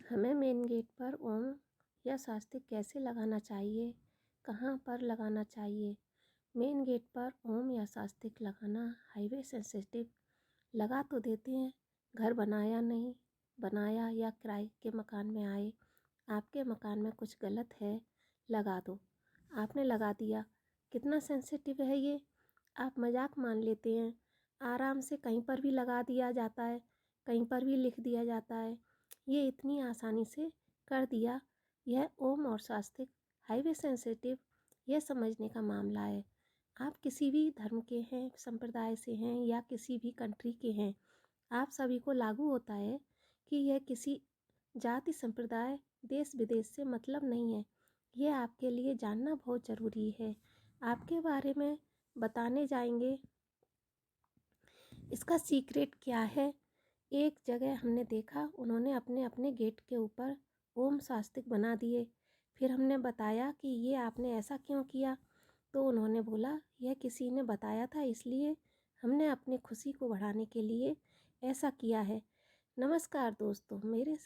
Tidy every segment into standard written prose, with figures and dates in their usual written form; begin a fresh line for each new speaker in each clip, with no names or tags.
हमें main gate पर ओम या स्वास्तिक कैसे लगाना चाहिए, कहाँ पर लगाना चाहिए। मेन गेट पर ओम या स्वास्तिक लगाना हाईवे सेंसिटिव। लगा तो देते हैं, घर बनाया नहीं, बनाया या किराए के मकान में आए, आपके मकान में कुछ गलत है, लगा दो। आपने लगा दिया, कितना सेंसिटिव है ये, आप मजाक मान लेते हैं। आराम से कहीं पर भी लगा दिया जाता है, कहीं पर भी लिख दिया जाता है। ये इतनी आसानी से कर दिया। यह ओम और स्वास्तिक हाईवे सेंसिटिव, यह समझने का मामला है। आप किसी भी धर्म के हैं, संप्रदाय से हैं या किसी भी कंट्री के हैं, आप सभी को लागू होता है कि यह किसी जाति संप्रदाय देश विदेश से मतलब नहीं है। ये आपके लिए जानना बहुत ज़रूरी है। आपके बारे में बताने जाएंगे इसका सीक्रेट क्या है। एक जगह हमने देखा, उन्होंने अपने अपने गेट के ऊपर ओम स्वास्तिक बना दिए। फिर हमने बताया कि ये आपने ऐसा क्यों किया, तो उन्होंने बोला यह किसी ने बताया था, इसलिए हमने अपनी खुशी को बढ़ाने के लिए ऐसा किया है। नमस्कार दोस्तों, मेरे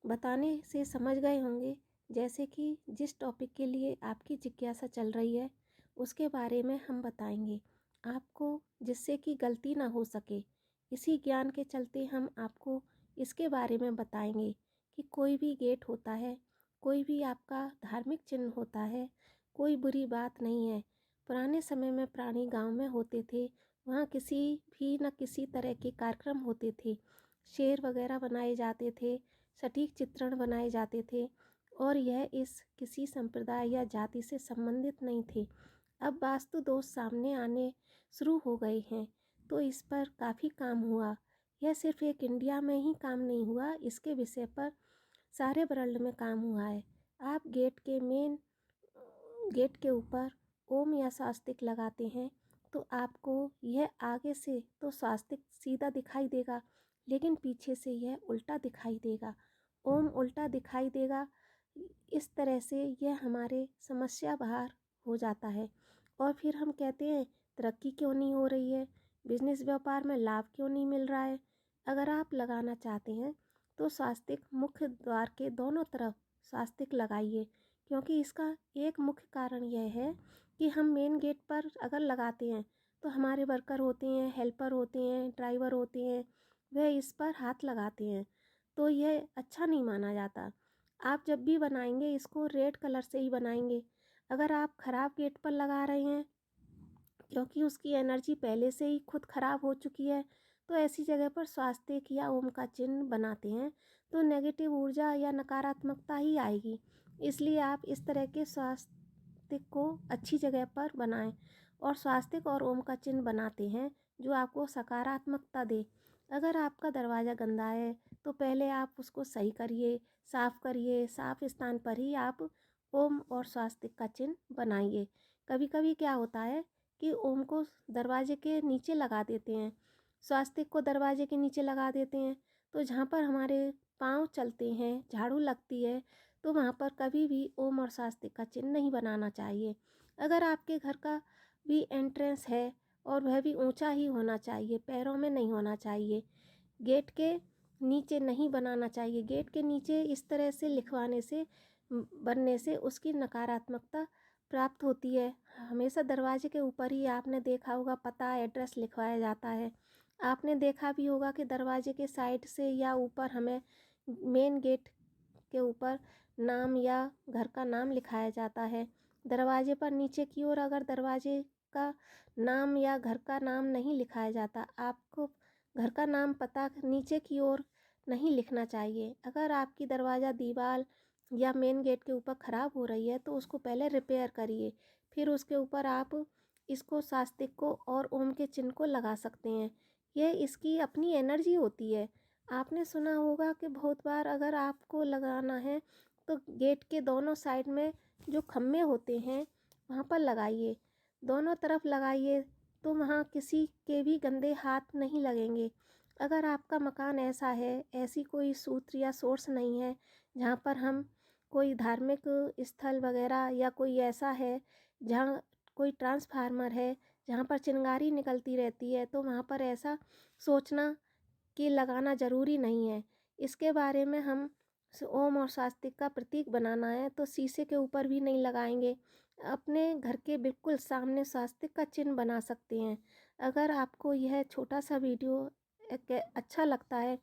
बताने से समझ गए होंगे जैसे कि जिस टॉपिक के लिए आपकी जिज्ञासा चल रही है उसके बारे में हम बताएंगे आपको, जिससे कि गलती ना हो सके। इसी ज्ञान के चलते हम आपको इसके बारे में बताएंगे कि कोई भी गेट होता है, कोई भी आपका धार्मिक चिन्ह होता है, कोई बुरी बात नहीं है। पुराने समय में प्राणी गांव में होते थे, वहाँ किसी भी न किसी तरह के कार्यक्रम होते थे, शेर वगैरह बनाए जाते थे, सटीक चित्रण बनाए जाते थे, और यह इस किसी संप्रदाय या जाति से संबंधित नहीं थे। अब वास्तु दोष सामने आने शुरू हो गए हैं, तो इस पर काफ़ी काम हुआ। यह सिर्फ एक इंडिया में ही काम नहीं हुआ, इसके विषय पर सारे वर्ल्ड में काम हुआ है। आप मेन गेट के ऊपर ओम या स्वास्तिक लगाते हैं तो आपको यह आगे से तो स्वास्तिक सीधा दिखाई देगा, लेकिन पीछे से यह उल्टा दिखाई देगा। ओम उल्टा दिखाई देगा। इस तरह से यह हमारे समस्या बाहर हो जाता है। और फिर हम कहते हैं तरक्की क्यों नहीं हो रही है, बिजनेस व्यापार में लाभ क्यों नहीं मिल रहा है। अगर आप लगाना चाहते हैं तो स्वास्तिक मुख्य द्वार के दोनों तरफ स्वास्तिक लगाइए, क्योंकि इसका एक मुख्य कारण यह है कि हम मेन गेट पर अगर लगाते हैं तो हमारे वर्कर होते हैं, हेल्पर होते हैं, ड्राइवर होते हैं, वह इस पर हाथ लगाते हैं, तो यह अच्छा नहीं माना जाता। आप जब भी बनाएंगे इसको रेड कलर से ही बनाएंगे। अगर आप ख़राब गेट पर लगा रहे हैं क्योंकि उसकी एनर्जी पहले से ही खुद ख़राब हो चुकी है, तो ऐसी जगह पर स्वास्तिक या ओम का चिन्ह बनाते हैं तो नेगेटिव ऊर्जा या नकारात्मकता ही आएगी। इसलिए आप इस तरह के स्वास्तिक को अच्छी जगह पर बनाएं, और स्वास्तिक और ओम का चिन्ह बनाते हैं जो आपको सकारात्मकता दे। अगर आपका दरवाज़ा गंदा है तो पहले आप उसको सही करिए, साफ़ करिए, साफ़ स्थान पर ही आप ओम और स्वास्तिक का चिन्ह बनाइए। कभी कभी क्या होता है कि ओम को दरवाजे के नीचे लगा देते हैं, स्वास्तिक को दरवाजे के नीचे लगा देते हैं, तो जहाँ पर हमारे पाँव चलते हैं, झाड़ू लगती है, तो वहाँ पर कभी भी ओम और स्वास्तिक का चिन्ह नहीं बनाना चाहिए। अगर आपके घर का भी एंट्रेंस है और वह भी ऊंचा ही होना चाहिए, पैरों में नहीं होना चाहिए, गेट के नीचे नहीं बनाना चाहिए। गेट के नीचे इस तरह से लिखवाने से, बनने से उसकी नकारात्मकता प्राप्त होती है। हमेशा दरवाजे के ऊपर ही आपने देखा होगा पता एड्रेस लिखवाया जाता है। आपने देखा भी होगा कि दरवाजे के साइड से या ऊपर हमें मेन गेट के ऊपर नाम या घर का नाम लिखाया जाता है। दरवाजे पर नीचे की ओर अगर दरवाजे का नाम या घर का नाम नहीं लिखाया जाता, आपको घर का नाम पता नीचे की ओर नहीं लिखना चाहिए। अगर आपकी दरवाज़ा दीवार या मेन गेट के ऊपर ख़राब हो रही है तो उसको पहले रिपेयर करिए, फिर उसके ऊपर आप इसको स्वास्तिक को और ओम के चिन्ह को लगा सकते हैं। यह इसकी अपनी एनर्जी होती है। आपने सुना होगा कि बहुत बार अगर आपको लगाना है तो गेट के दोनों साइड में जो खम्भे होते हैं वहाँ पर लगाइए, दोनों तरफ लगाइए, तो वहाँ किसी के भी गंदे हाथ नहीं लगेंगे। अगर आपका मकान ऐसा है, ऐसी कोई सूत्र या सोर्स नहीं है जहाँ पर हम कोई धार्मिक स्थल वगैरह या कोई ऐसा है जहाँ कोई ट्रांसफार्मर है जहाँ पर चिंगारी निकलती रहती है, तो वहाँ पर ऐसा सोचना कि लगाना ज़रूरी नहीं है। इसके बारे में हम ओम और स्वास्तिक का प्रतीक बनाना है तो शीशे के ऊपर भी नहीं लगाएंगे, अपने घर के बिल्कुल सामने स्वास्तिक का चिन्ह बना सकते हैं। अगर आपको यह छोटा सा वीडियो अच्छा लगता है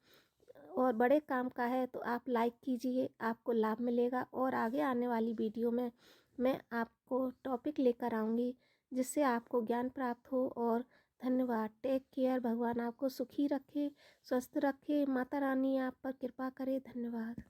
और बड़े काम का है तो आप लाइक कीजिए, आपको लाभ मिलेगा। और आगे आने वाली वीडियो में मैं आपको टॉपिक लेकर आऊँगी जिससे आपको ज्ञान प्राप्त हो। और धन्यवाद। Take care. भगवान आपको सुखी रखे, स्वस्थ रखे, माता रानी आप पर कृपा करे। धन्यवाद।